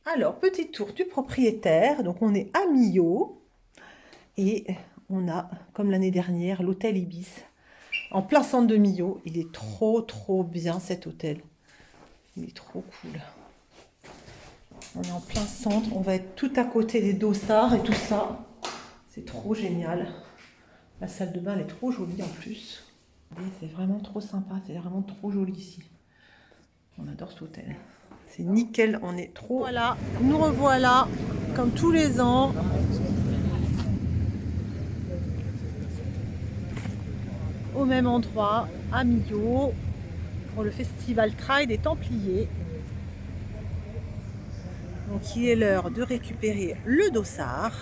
Alors, petit tour du propriétaire. Donc, on est à Millau et on a, comme l'année dernière, l'hôtel Ibis en plein centre de Millau. Il est trop bien cet hôtel. Il est trop cool. On est en plein centre. On va être tout à côté des dossards et tout ça. C'est trop génial. La salle de bain elle est trop jolie en plus. C'est vraiment trop sympa. C'est vraiment trop joli ici. On adore cet hôtel. C'est nickel. On est trop. Voilà, nous revoilà comme tous les ans. Au même endroit, à Millau, pour le festival Trail des Templiers. Donc il est l'heure de récupérer le dossard.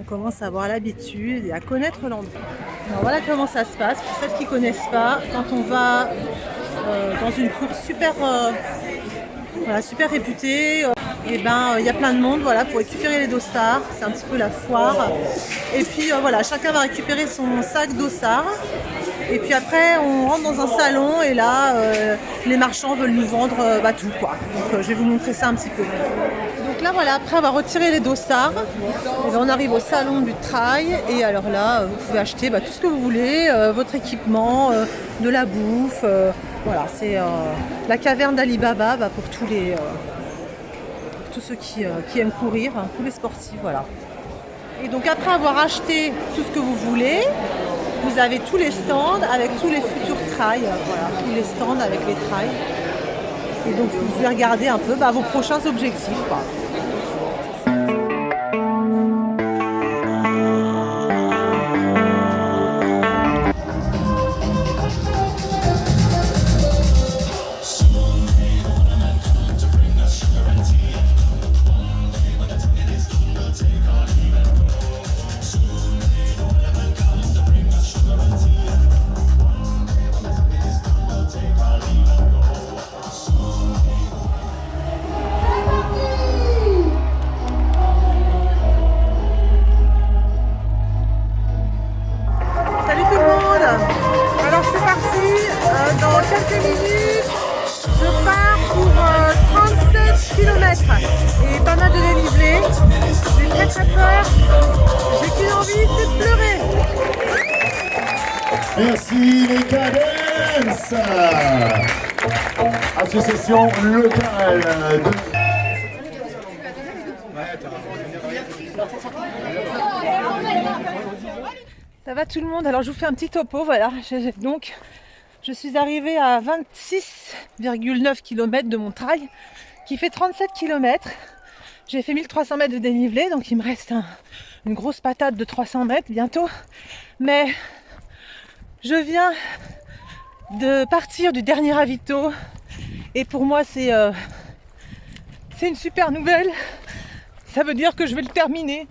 On commence à avoir l'habitude et à connaître l'endroit. Alors voilà comment ça se passe. Pour celles qui ne connaissent pas, quand on va dans une course super réputée, et ben il y a plein de monde pour récupérer les dossards. C'est un petit peu la foire. Et puis voilà, chacun va récupérer son sac dossard. Et puis après, on rentre dans un salon et là, les marchands veulent nous vendre tout quoi. Donc je vais vous montrer ça un petit peu. Donc là voilà, après avoir retiré les dossards, et bien, on arrive au salon du trail et alors là, vous pouvez acheter tout ce que vous voulez, votre équipement, de la bouffe. Voilà, c'est la caverne d'Ali Baba pour tous ceux qui aiment courir, hein, tous les sportifs, voilà. Et donc après avoir acheté tout ce que vous voulez, vous avez tous les stands avec tous les futurs trails, voilà, tous les stands avec les trails. Et donc vous pouvez regarder un peu vos prochains objectifs, quoi. Salut tout le monde. Alors c'est parti, dans quelques minutes, je pars pour 37 km et pas mal de dénivelé. J'ai très peur, j'ai qu'une envie, c'est de pleurer. Merci les Cadence, association locale de... Ça va tout le monde? Alors je vous fais un petit topo, voilà. Donc je suis arrivée à 26,9 km de mon trail qui fait 37 km. J'ai fait 1300 mètres de dénivelé, donc il me reste une grosse patate de 300 mètres bientôt. Mais je viens de partir du dernier ravito et pour moi c'est une super nouvelle. Ça veut dire que je vais le terminer.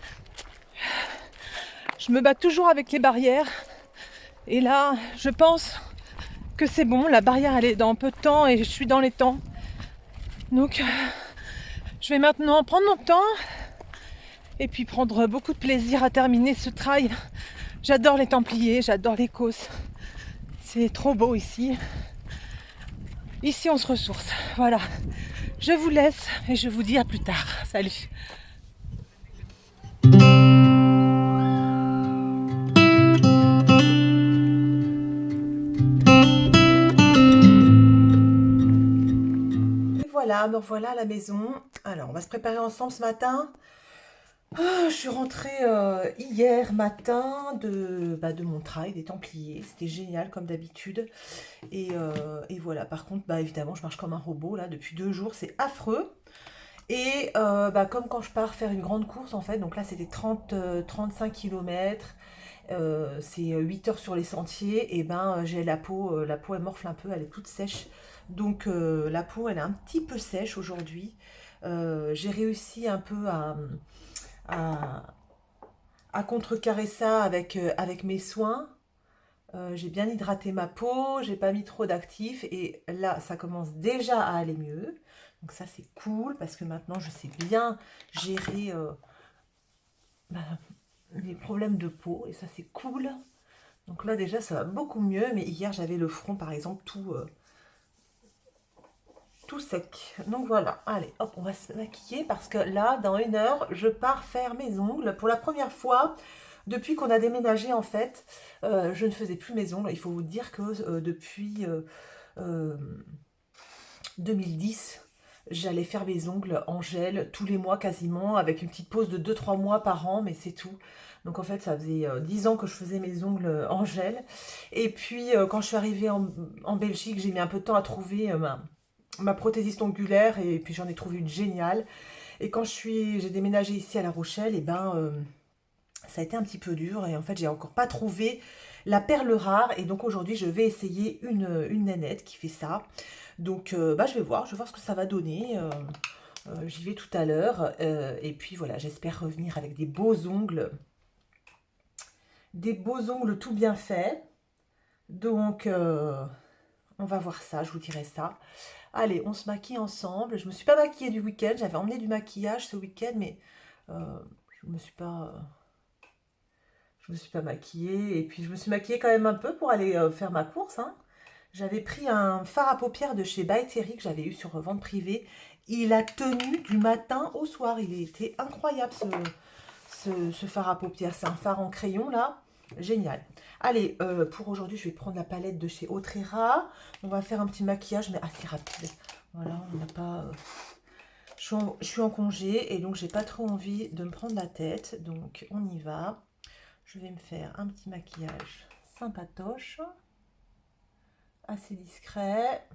Je me bats toujours avec les barrières et là je pense que c'est bon, la barrière elle est dans peu de temps et je suis dans les temps. Donc je vais maintenant prendre mon temps et puis prendre beaucoup de plaisir à terminer ce trail. J'adore les Templiers, j'adore les Causses. C'est trop beau ici. Ici on se ressource. Voilà. Je vous laisse et je vous dis à plus tard. Salut. Voilà, me revoilà à la maison. Alors, on va se préparer ensemble ce matin. Je suis rentrée hier matin de mon trail des Templiers. C'était génial comme d'habitude. Et voilà, par contre, évidemment, je marche comme un robot là depuis 2 jours. C'est affreux. Et comme quand je pars faire une grande course en fait. Donc là, c'était 35 km. C'est 8 heures sur les sentiers. Et j'ai la peau elle morfle un peu, elle est toute sèche. Donc la peau elle est un petit peu sèche aujourd'hui. J'ai réussi un peu à, à contrecarrer ça avec mes soins. J'ai bien hydraté ma peau, j'ai pas mis trop d'actifs et là ça commence déjà à aller mieux. Donc ça c'est cool parce que maintenant je sais bien gérer les problèmes de peau et ça c'est cool. Donc là déjà ça va beaucoup mieux, mais hier j'avais le front par exemple tout tout sec. Donc voilà, allez, hop, on va se maquiller parce que là, dans 1 heure, je pars faire mes ongles. Pour la première fois, depuis qu'on a déménagé, en fait, je ne faisais plus mes ongles. Il faut vous dire que depuis 2010, j'allais faire mes ongles en gel tous les mois quasiment, avec une petite pause de 2-3 mois par an, mais c'est tout. Donc en fait, ça faisait 10 ans que je faisais mes ongles en gel. Et puis quand je suis arrivée en Belgique, j'ai mis un peu de temps à trouver ma prothésiste ongulaire, et puis j'en ai trouvé une géniale. Et quand j'ai déménagé ici à La Rochelle, et ben ça a été un petit peu dur, et en fait j'ai encore pas trouvé la perle rare, et donc aujourd'hui je vais essayer une nénette qui fait ça. Donc bah, je vais voir ce que ça va donner. J'y vais tout à l'heure, et puis voilà, j'espère revenir avec des beaux ongles tout bien faits. Donc on va voir ça, je vous dirai ça. Allez, on se maquille ensemble. Je me suis pas maquillée du week-end, j'avais emmené du maquillage ce week-end, mais je me suis pas maquillée. Et puis je me suis maquillée quand même un peu pour aller faire ma course, hein. J'avais pris un fard à paupières de chez By Terry que j'avais eu sur vente privée. Il a tenu du matin au soir. Il était incroyable ce fard à paupières. C'est un fard en crayon là. Génial. Allez, pour aujourd'hui, je vais prendre la palette de chez Autrera. On va faire un petit maquillage, mais assez rapide. Voilà, on n'a pas... Je suis en congé et donc j'ai pas trop envie de me prendre la tête. Donc on y va. Je vais me faire un petit maquillage sympatoche. Assez discret.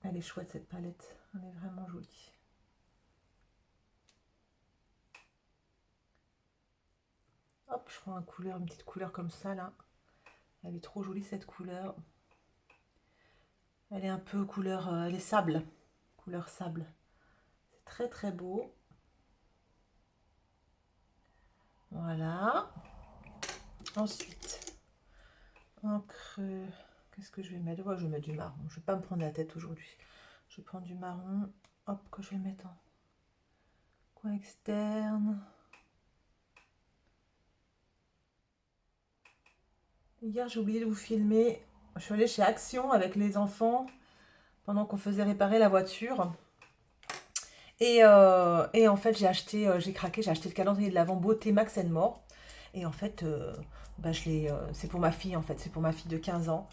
Elle est chouette cette palette, elle est vraiment jolie. Hop, je prends une petite couleur comme ça là. Elle est trop jolie cette couleur. Elle est un peu couleur, elle est sable, couleur sable. C'est très très beau. Voilà. Ensuite, en creux, qu'est-ce que je vais mettre? Ouais, je vais mettre du marron. Je vais pas me prendre la tête aujourd'hui. Je vais prendre du marron. Hop, que je vais mettre en coin externe. Hier, j'ai oublié de vous filmer. Je suis allée chez Action avec les enfants pendant qu'on faisait réparer la voiture. Et en fait, j'ai craqué, j'ai acheté le calendrier de l'Avent Beauté Max More. Et en fait, bah, c'est pour ma fille, en fait, c'est pour ma fille de 15 ans.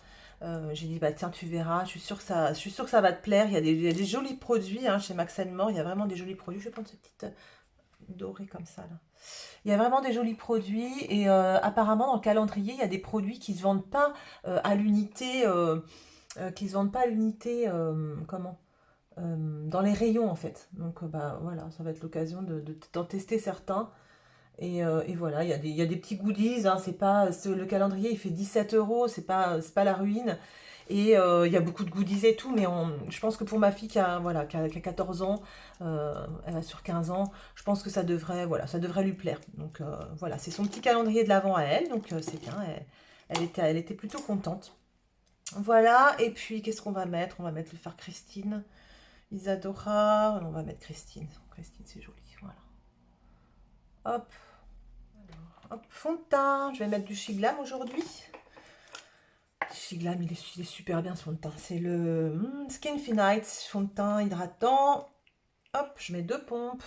J'ai dit, bah tiens, tu verras, je suis sûre que ça va te plaire. Il y a des jolis produits hein, chez Max More, il y a vraiment des jolis produits. Je vais prendre cette petite dorée comme ça, là. Il y a vraiment des jolis produits, et apparemment, dans le calendrier, il y a des produits qui ne se vendent pas à l'unité, comment? Dans les rayons en fait. Donc bah voilà, ça va être l'occasion d'en tester certains. Et voilà, il y a des petits goodies, hein, le calendrier il fait 17 €, c'est pas la ruine. Et il y a beaucoup de goodies et tout, mais je pense que pour ma fille voilà, qui a 14 ans, elle va sur 15 ans, je pense que voilà, ça devrait lui plaire. Donc voilà, c'est son petit calendrier de l'Avent à elle, donc c'est bien, elle était plutôt contente. Voilà, et puis qu'est-ce qu'on va mettre? On va mettre le fard Christine. Isadora, on va mettre Christine. Christine, c'est joli, voilà. Hop. Alors, hop, fond de teint. Je vais mettre du Shiglam aujourd'hui. Shiglam, il est super bien ce fond de teint. C'est le Skin Finite, fond de teint hydratant. Hop, je mets 2 pompes.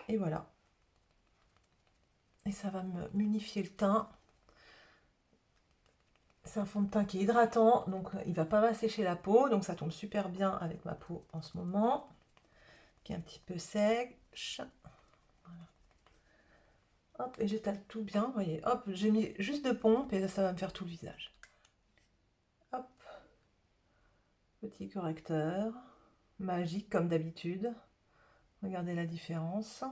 Et voilà. Et ça va m'unifier le teint. C'est un fond de teint qui est hydratant, donc il va pas m'assécher la peau, donc ça tombe super bien avec ma peau en ce moment, qui est un petit peu sèche. Voilà. Hop, et j'étale tout bien, vous voyez. Hop, j'ai mis juste 2 pompes et ça va me faire tout le visage. Hop, petit correcteur, magique comme d'habitude. Regardez la différence.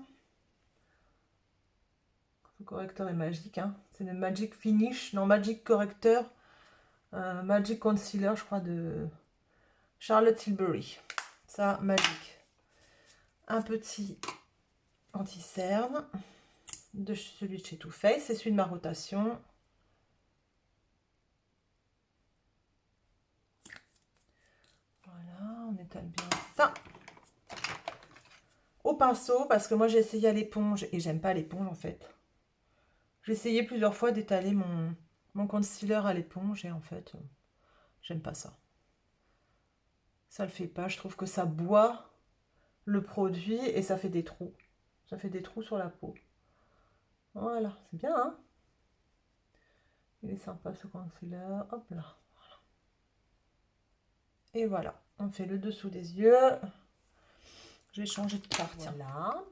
Ce correcteur est magique, hein. C'est le Magic Finish, non, Magic Correcteur. Magic Concealer, je crois, de Charlotte Tilbury. Ça, magique. Un petit anti-cerne de celui de chez Too Faced. C'est celui de ma rotation. Voilà, on étale bien ça. Au pinceau, parce que moi j'ai essayé à l'éponge et j'aime pas l'éponge en fait. J'ai essayé plusieurs fois d'étaler mon concealer à l'éponge et en fait, j'aime pas ça. Ça le fait pas, je trouve que ça boit le produit et ça fait des trous. Ça fait des trous sur la peau. Voilà, c'est bien, hein? Il est sympa ce concealer. Hop là. Et voilà, on fait le dessous des yeux. Je vais changer de partie. Voilà.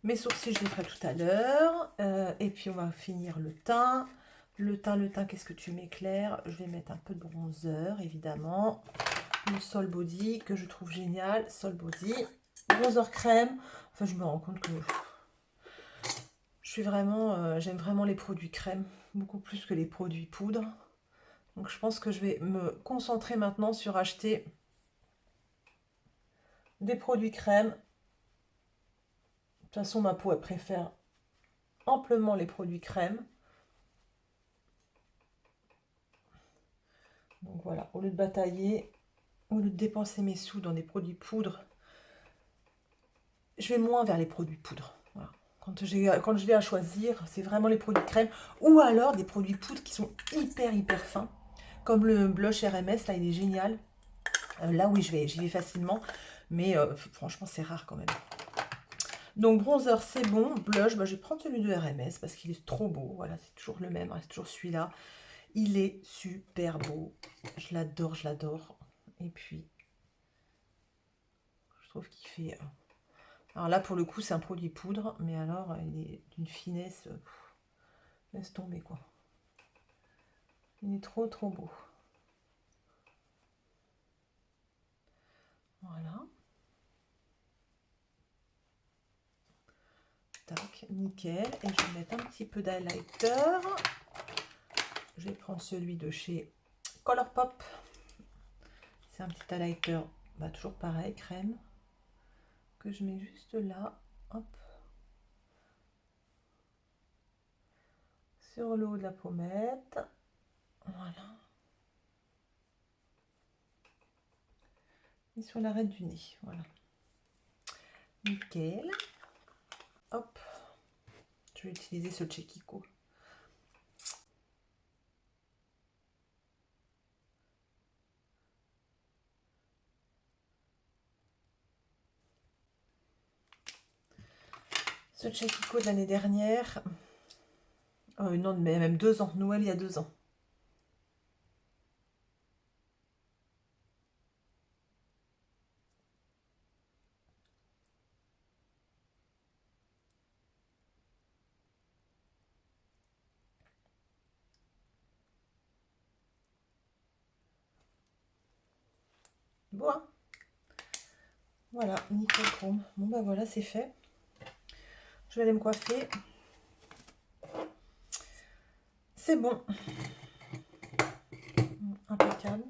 Mes sourcils, je les ferai tout à l'heure. Et puis, on va finir le teint. Le teint, qu'est-ce que tu m'éclaires? Je vais mettre un peu de bronzer, évidemment. Le Sol Body, que je trouve génial. Sol Body. Bronzer crème. Enfin, je me rends compte que je suis vraiment... j'aime vraiment les produits crème. Beaucoup plus que les produits poudre. Donc, je pense que je vais me concentrer maintenant sur acheter des produits crème. De toute façon, ma peau, elle préfère amplement les produits crème. Donc voilà, au lieu de batailler, au lieu de dépenser mes sous dans des produits poudre, je vais moins vers les produits poudre. Voilà. Quand je vais à choisir, c'est vraiment les produits crème ou alors des produits poudre qui sont hyper fins. Comme le blush RMS, là il est génial. Là oui, j'y vais facilement, mais franchement c'est rare quand même. Donc bronzer c'est bon, blush, bah, je vais prendre celui de RMS parce qu'il est trop beau. Voilà, c'est toujours le même, hein, c'est toujours celui-là. Il est super beau, je l'adore, je l'adore. Et puis, je trouve qu'il fait... Alors là, pour le coup, c'est un produit poudre, mais alors, il est d'une finesse... laisse tomber, quoi. Il est trop beau. Voilà. Tac, nickel. Et je vais mettre un petit peu d'highlighter. Je vais prendre celui de chez Colourpop. C'est un petit highlighter, bah, toujours pareil, crème, que je mets juste là. Hop. Sur le haut de la pommette. Voilà. Et sur l'arête du nez. Voilà. Nickel. Hop. Je vais utiliser ce Chekiko. Ce Chekiko de l'année dernière. Non, mais même 2 ans. Noël il y a 2 ans. Bon, hein. Voilà, nickel chrome. Bon, bah voilà, c'est fait. Je vais aller me coiffer. C'est bon. Impeccable.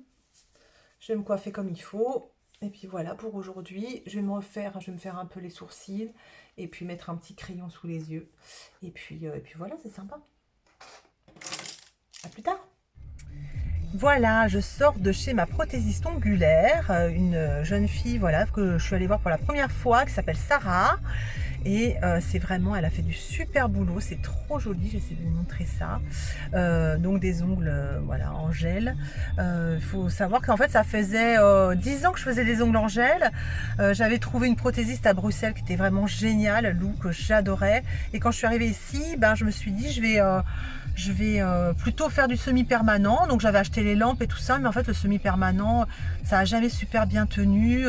Je vais me coiffer comme il faut. Et puis voilà pour aujourd'hui. Je vais me faire un peu les sourcils. Et puis mettre un petit crayon sous les yeux. Et puis voilà, c'est sympa. À plus tard. Voilà, je sors de chez ma prothésiste ongulaire, une jeune fille voilà, que je suis allée voir pour la première fois, qui s'appelle Sarah. Et c'est vraiment, elle a fait du super boulot, c'est trop joli, j'essaie de vous montrer ça. Donc des ongles voilà, en gel. Faut savoir qu'en fait ça faisait 10 ans que je faisais des ongles en gel. J'avais trouvé une prothésiste à Bruxelles qui était vraiment géniale, Lou, que j'adorais. Et quand je suis arrivée ici, ben, je me suis dit je vais plutôt faire du semi-permanent. Donc j'avais acheté les lampes et tout ça, mais en fait le semi-permanent, ça n'a jamais super bien tenu.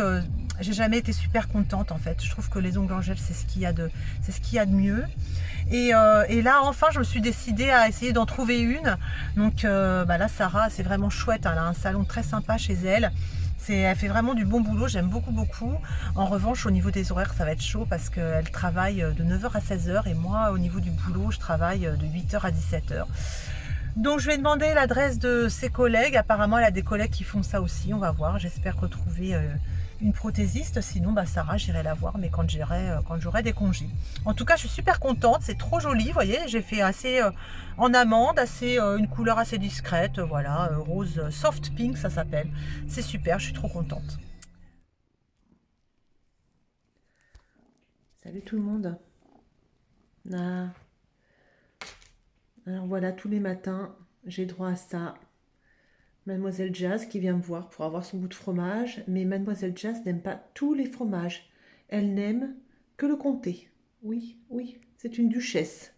J'ai jamais été super contente en fait. Je trouve que les ongles en gel, c'est ce qu'il y a de mieux. Et là, enfin, je me suis décidée à essayer d'en trouver une. Donc bah là, Sarah, c'est vraiment chouette. Elle a un salon très sympa chez elle. Elle fait vraiment du bon boulot, j'aime beaucoup. En revanche, au niveau des horaires, ça va être chaud parce qu'elle travaille de 9 h à 16 h. Et moi, au niveau du boulot, je travaille de 8 h à 17 h. Donc je vais demander l'adresse de ses collègues. Apparemment elle a des collègues qui font ça aussi, on va voir. J'espère retrouver une prothésiste. Sinon bah, Sarah, j'irai la voir, mais quand j'aurai des congés. En tout cas je suis super contente, c'est trop joli. Vous voyez, j'ai fait assez en amande, une couleur assez discrète. Voilà, rose soft pink ça s'appelle. C'est super, je suis trop contente. Salut tout le monde. Ah. Alors voilà, tous les matins, j'ai droit à ça. Mademoiselle Jazz qui vient me voir pour avoir son bout de fromage, mais Mademoiselle Jazz n'aime pas tous les fromages. Elle n'aime que le comté. Oui, oui, c'est une duchesse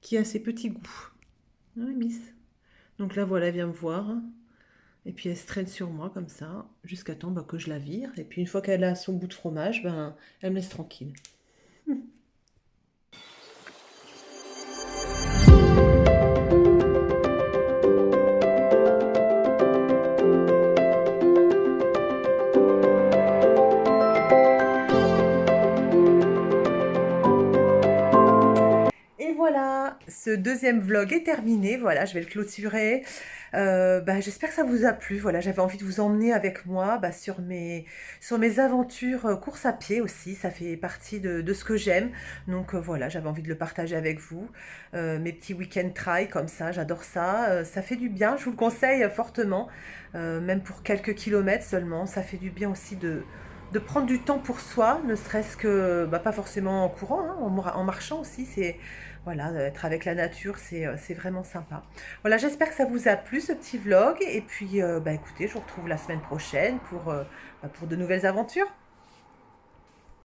qui a ses petits goûts. Oui, Miss. Donc là, voilà, elle vient me voir. Et puis elle se traîne sur moi comme ça, jusqu'à temps que je la vire. Et puis une fois qu'elle a son bout de fromage, elle me laisse tranquille. Et voilà, ce deuxième vlog est terminé. Voilà, je vais le clôturer. J'espère que ça vous a plu. Voilà, j'avais envie de vous emmener avec moi sur mes aventures course à pied aussi. Ça fait partie de ce que j'aime. Donc voilà, j'avais envie de le partager avec vous. Mes petits week-end try comme ça, j'adore ça. Ça fait du bien, je vous le conseille fortement. Même pour quelques kilomètres seulement. Ça fait du bien aussi de prendre du temps pour soi, ne serait-ce que, pas forcément en courant, hein, en marchant aussi, voilà, être avec la nature, c'est vraiment sympa. Voilà, j'espère que ça vous a plu ce petit vlog, et puis, écoutez, je vous retrouve la semaine prochaine pour de nouvelles aventures.